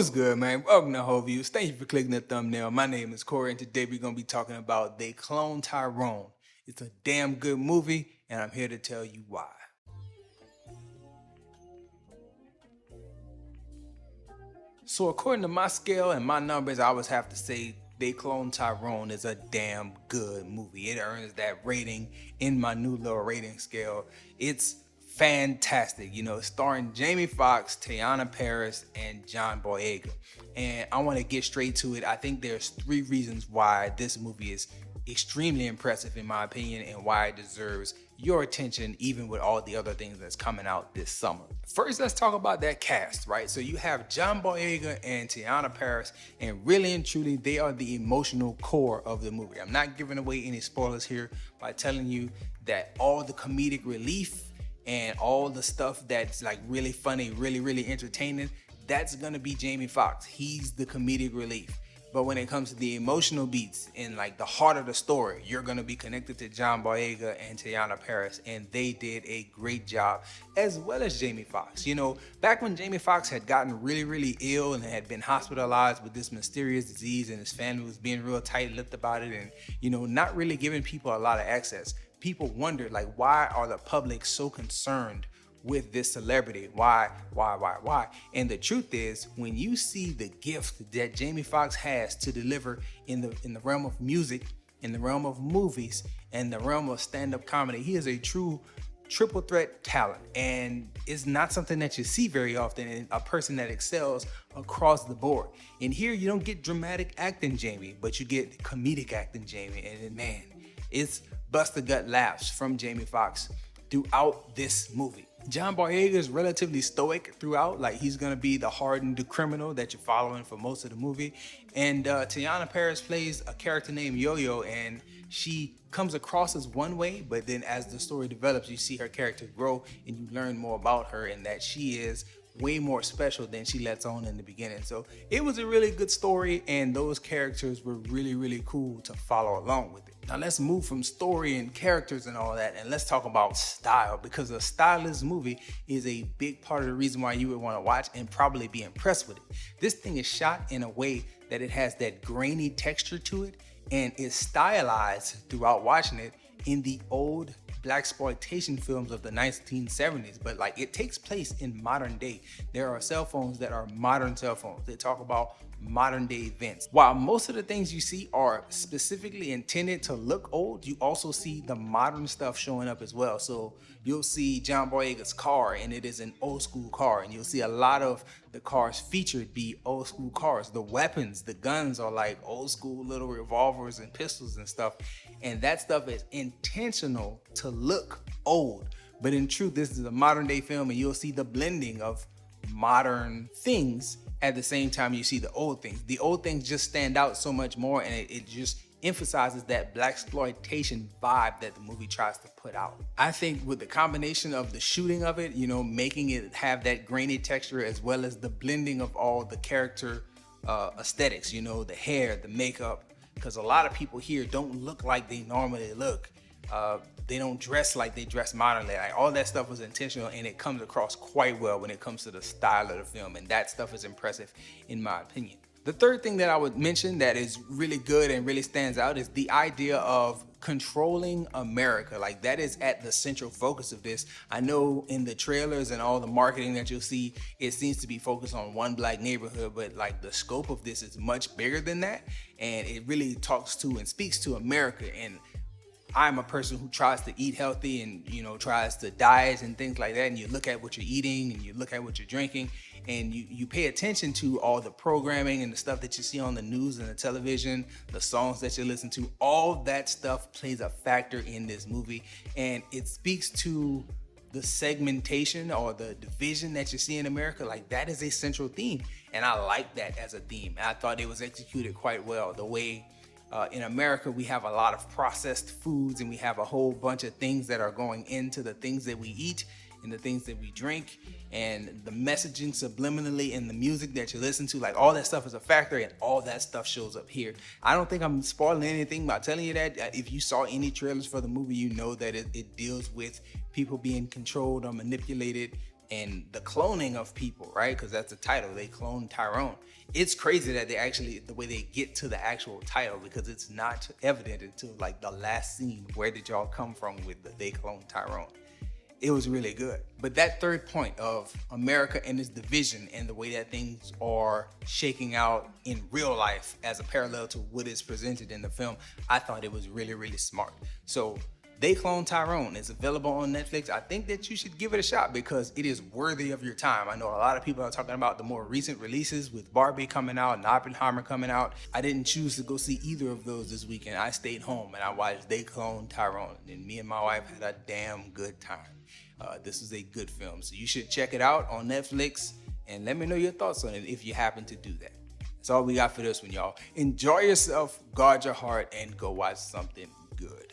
What's good, man? Welcome to Whole Views. Thank you for clicking the thumbnail. My name is Corey, and today we're going to be talking about They Cloned Tyrone. It's a damn good movie, and I'm here to tell you why. So according to my scale and my numbers, I would have to say They Cloned Tyrone is a damn good movie. It earns that rating in my new little rating scale. It's fantastic, starring Jamie Foxx, Teyana Paris, and John Boyega. And I want to get straight to it. I think there's 3 reasons why this movie is extremely impressive in my opinion and why it deserves your attention even with all the other things that's coming out this summer. First, let's talk about that cast, right? So you have John Boyega and Teyana Paris, and really and truly they are the emotional core of the movie. I'm not giving away any spoilers here by telling you that all the comedic relief and all the stuff that's like really funny, really entertaining, that's gonna be Jamie Foxx. He's the comedic relief. But when it comes to the emotional beats and like the heart of the story, you're gonna be connected to John Boyega and Teyana Paris, and they did a great job, as well as Jamie Foxx. Back when Jamie Foxx had gotten really ill and had been hospitalized with this mysterious disease, and his family was being real tight-lipped about it, and not really giving people a lot of access. People wondered, like, why are the public so concerned with this celebrity? Why? And the truth is, when you see the gift that Jamie Foxx has to deliver in the realm of music, in the realm of movies, and the realm of stand-up comedy, he is a true triple threat talent, and it's not something that you see very often in a person that excels across the board. And here you don't get dramatic acting Jamie, but you get comedic acting Jamie, and man, it's bust the gut laughs from Jamie Foxx throughout this movie. John Boyega is relatively stoic throughout, like he's gonna be the hardened criminal that you're following for most of the movie. And Teyana Paris plays a character named Yo-Yo, and she comes across as one way, but then as the story develops, you see her character grow and you learn more about her, and that she is way more special than she lets on in the beginning. So it was a really good story, and those characters were really cool to follow along with it. Now let's move from story and characters and all that, and let's talk about style, because a stylist movie is a big part of the reason why you would want to watch and probably be impressed with it. This thing is shot in a way that it has that grainy texture to it, and it's stylized throughout watching it in the old blaxploitation films of the 1970s, but like it takes place in modern day. There are cell phones that are modern cell phones. They talk about modern day events. While most of the things you see are specifically intended to look old, you also see the modern stuff showing up as well. So you'll see John Boyega's car, and it is an old school car, and you'll see a lot of the cars featured be old school cars. The weapons, the guns are like old school little revolvers and pistols and stuff, and that stuff is intentional to look old. But in truth, this is a modern day film, and you'll see the blending of modern things at the same time you see the old things. The old things just stand out so much more, and it just emphasizes that blaxploitation vibe that the movie tries to put out. I think with the combination of the shooting of it, making it have that grainy texture, as well as the blending of all the character aesthetics, the hair, the makeup, because a lot of people here don't look like they normally look. They don't dress like they dress modernly. Like, all that stuff was intentional, and it comes across quite well when it comes to the style of the film, and that stuff is impressive in my opinion. The third thing that I would mention that is really good and really stands out is the idea of controlling America. Like, that is at the central focus of this. I know in the trailers and all the marketing that you'll see, it seems to be focused on one black neighborhood, but like the scope of this is much bigger than that, and it really talks to and speaks to America. And I'm a person who tries to eat healthy and tries to diet and things like that, and you look at what you're eating and you look at what you're drinking, and you pay attention to all the programming and the stuff that you see on the news and the television, the songs that you listen to. All that stuff plays a factor in this movie, and it speaks to the segmentation or the division that you see in America. Like, that is a central theme, and I like that as a theme, and I thought it was executed quite well. The way in America, we have a lot of processed foods, and we have a whole bunch of things that are going into the things that we eat and the things that we drink, and the messaging subliminally in the music that you listen to. Like, all that stuff is a factor, and all that stuff shows up here. I don't think I'm spoiling anything by telling you that. If you saw any trailers for the movie, you know that it deals with people being controlled or manipulated and the cloning of people, right? Because that's the title. They cloned Tyrone. It's crazy that they actually, the way they get to the actual title, because it's not evident until like the last scene. Where did y'all come from with the They Cloned Tyrone? It was really good. But that third point of America and its division and the way that things are shaking out in real life as a parallel to what is presented in the film, I thought it was really, really smart. So They Cloned Tyrone is available on Netflix. I think that you should give it a shot because it is worthy of your time. I know a lot of people are talking about the more recent releases with Barbie coming out and Oppenheimer coming out. I didn't choose to go see either of those this weekend. I stayed home and I watched They Cloned Tyrone, and me and my wife had a damn good time. This is a good film, so you should check it out on Netflix and let me know your thoughts on it if you happen to do that. That's all we got for this one, y'all. Enjoy yourself, guard your heart, and go watch something good.